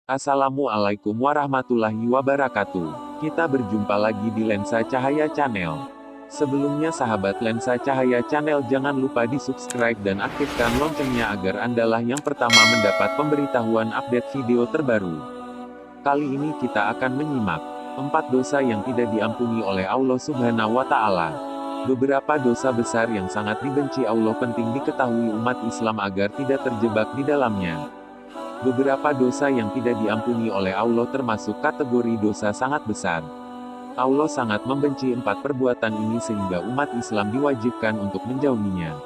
Assalamualaikum warahmatullahi wabarakatuh. Kita berjumpa lagi di Lensa Cahaya Channel. Sebelumnya sahabat Lensa Cahaya Channel, jangan lupa di subscribe dan aktifkan loncengnya agar Andalah yang pertama mendapat pemberitahuan update video terbaru. Kali ini kita akan menyimak 4 dosa yang tidak diampuni oleh Allah Subhanahu wa Ta'ala. Beberapa dosa besar yang sangat dibenci Allah penting diketahui umat Islam agar tidak terjebak di dalamnya. Beberapa dosa yang tidak diampuni oleh Allah termasuk kategori dosa sangat besar. Allah sangat membenci 4 perbuatan ini sehingga umat Islam diwajibkan untuk menjauhinya.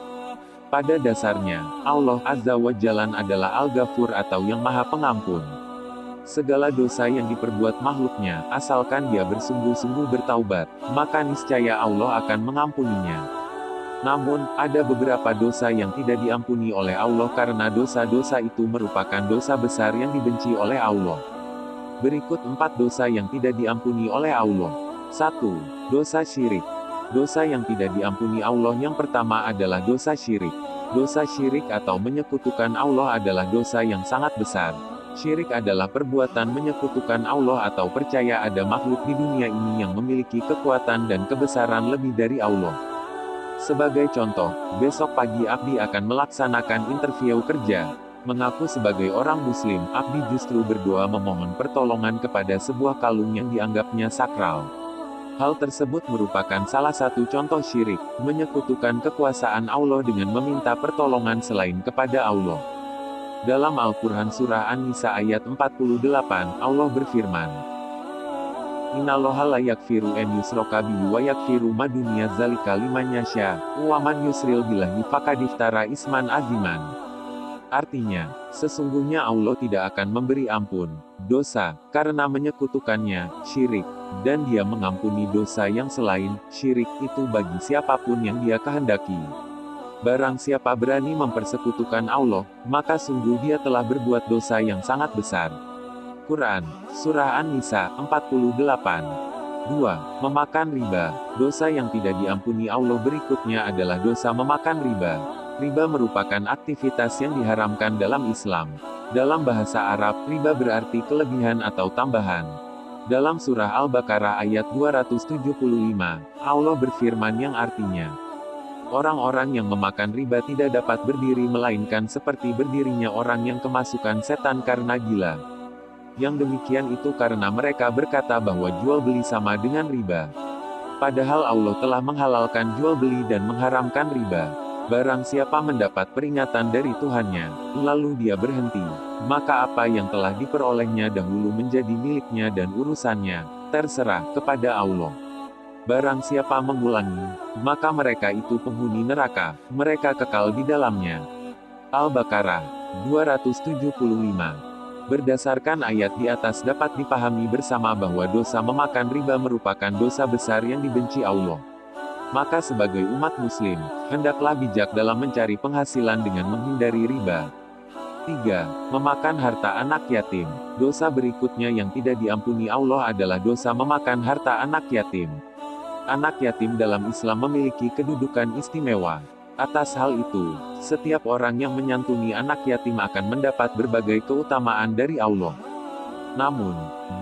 Pada dasarnya, Allah Azza wa Jalla adalah Al-Ghafur atau yang Maha Pengampun. Segala dosa yang diperbuat makhluknya, asalkan dia bersungguh-sungguh bertaubat, maka niscaya Allah akan mengampuninya. Namun, ada beberapa dosa yang tidak diampuni oleh Allah karena dosa-dosa itu merupakan dosa besar yang dibenci oleh Allah. Berikut 4 dosa yang tidak diampuni oleh Allah. 1. Dosa syirik. Dosa yang tidak diampuni Allah yang pertama adalah dosa syirik. Dosa syirik atau menyekutukan Allah adalah dosa yang sangat besar. Syirik adalah perbuatan menyekutukan Allah atau percaya ada makhluk di dunia ini yang memiliki kekuatan dan kebesaran lebih dari Allah. Sebagai contoh, besok pagi Abdi akan melaksanakan interview kerja. Mengaku sebagai orang Muslim, Abdi justru berdoa memohon pertolongan kepada sebuah kalung yang dianggapnya sakral. Hal tersebut merupakan salah satu contoh syirik, menyekutukan kekuasaan Allah dengan meminta pertolongan selain kepada Allah. Dalam Al-Quran Surah An-Nisa ayat 48, Allah berfirman, Innallaha la yaghfiru an yushraka bihi wa yaghfiru ma dunya dzalika liman yasha, wa man yusril billahi faqad iftara isman aziman. Artinya, sesungguhnya Allah tidak akan memberi ampun dosa karena menyekutukannya, syirik, dan Dia mengampuni dosa yang selain syirik itu bagi siapapun yang Dia kehendaki. Barang siapa berani mempersekutukan Allah, maka sungguh dia telah berbuat dosa yang sangat besar. Quran, Surah An-Nisa, 48. 2. Memakan riba. Dosa yang tidak diampuni Allah berikutnya adalah dosa memakan riba. Riba merupakan aktivitas yang diharamkan dalam Islam. Dalam bahasa Arab, riba berarti kelebihan atau tambahan. Dalam Surah Al-Baqarah ayat 275, Allah berfirman yang artinya, orang-orang yang memakan riba tidak dapat berdiri melainkan seperti berdirinya orang yang kemasukan setan karena gila. Yang demikian itu karena mereka berkata bahwa jual beli sama dengan riba. Padahal Allah telah menghalalkan jual beli dan mengharamkan riba. Barang siapa mendapat peringatan dari Tuhannya, lalu dia berhenti, maka apa yang telah diperolehnya dahulu menjadi miliknya dan urusannya terserah kepada Allah. Barang siapa mengulangi, maka mereka itu penghuni neraka, mereka kekal di dalamnya. Al-Baqarah 275. Berdasarkan ayat di atas dapat dipahami bersama bahwa dosa memakan riba merupakan dosa besar yang dibenci Allah. Maka sebagai umat muslim, hendaklah bijak dalam mencari penghasilan dengan menghindari riba. 3. Memakan harta anak yatim. Dosa berikutnya yang tidak diampuni Allah adalah dosa memakan harta anak yatim. Anak yatim dalam Islam memiliki kedudukan istimewa. Atas hal itu, setiap orang yang menyantuni anak yatim akan mendapat berbagai keutamaan dari Allah. Namun,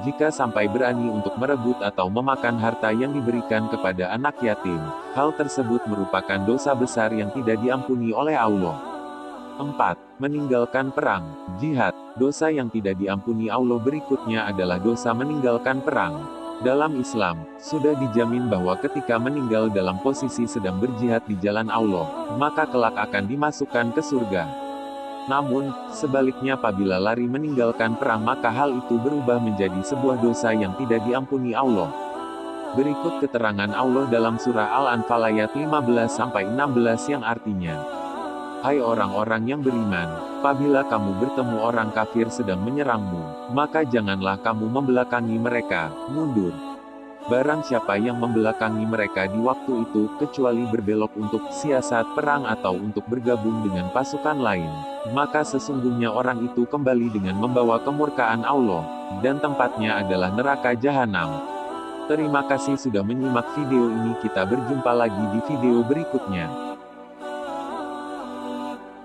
jika sampai berani untuk merebut atau memakan harta yang diberikan kepada anak yatim, hal tersebut merupakan dosa besar yang tidak diampuni oleh Allah. 4. Meninggalkan perang, jihad. Dosa yang tidak diampuni Allah berikutnya adalah dosa meninggalkan perang. Dalam Islam, sudah dijamin bahwa ketika meninggal dalam posisi sedang berjihad di jalan Allah, maka kelak akan dimasukkan ke surga. Namun, sebaliknya apabila lari meninggalkan perang maka hal itu berubah menjadi sebuah dosa yang tidak diampuni Allah. Berikut keterangan Allah dalam surah Al-Anfal ayat 15-16 yang artinya, Hai orang-orang yang beriman, apabila kamu bertemu orang kafir sedang menyerangmu, maka janganlah kamu membelakangi mereka, mundur. Barang siapa yang membelakangi mereka di waktu itu, kecuali berbelok untuk siasat perang atau untuk bergabung dengan pasukan lain, maka sesungguhnya orang itu kembali dengan membawa kemurkaan Allah, dan tempatnya adalah neraka jahanam. Terima kasih sudah menyimak video ini, kita berjumpa lagi di video berikutnya.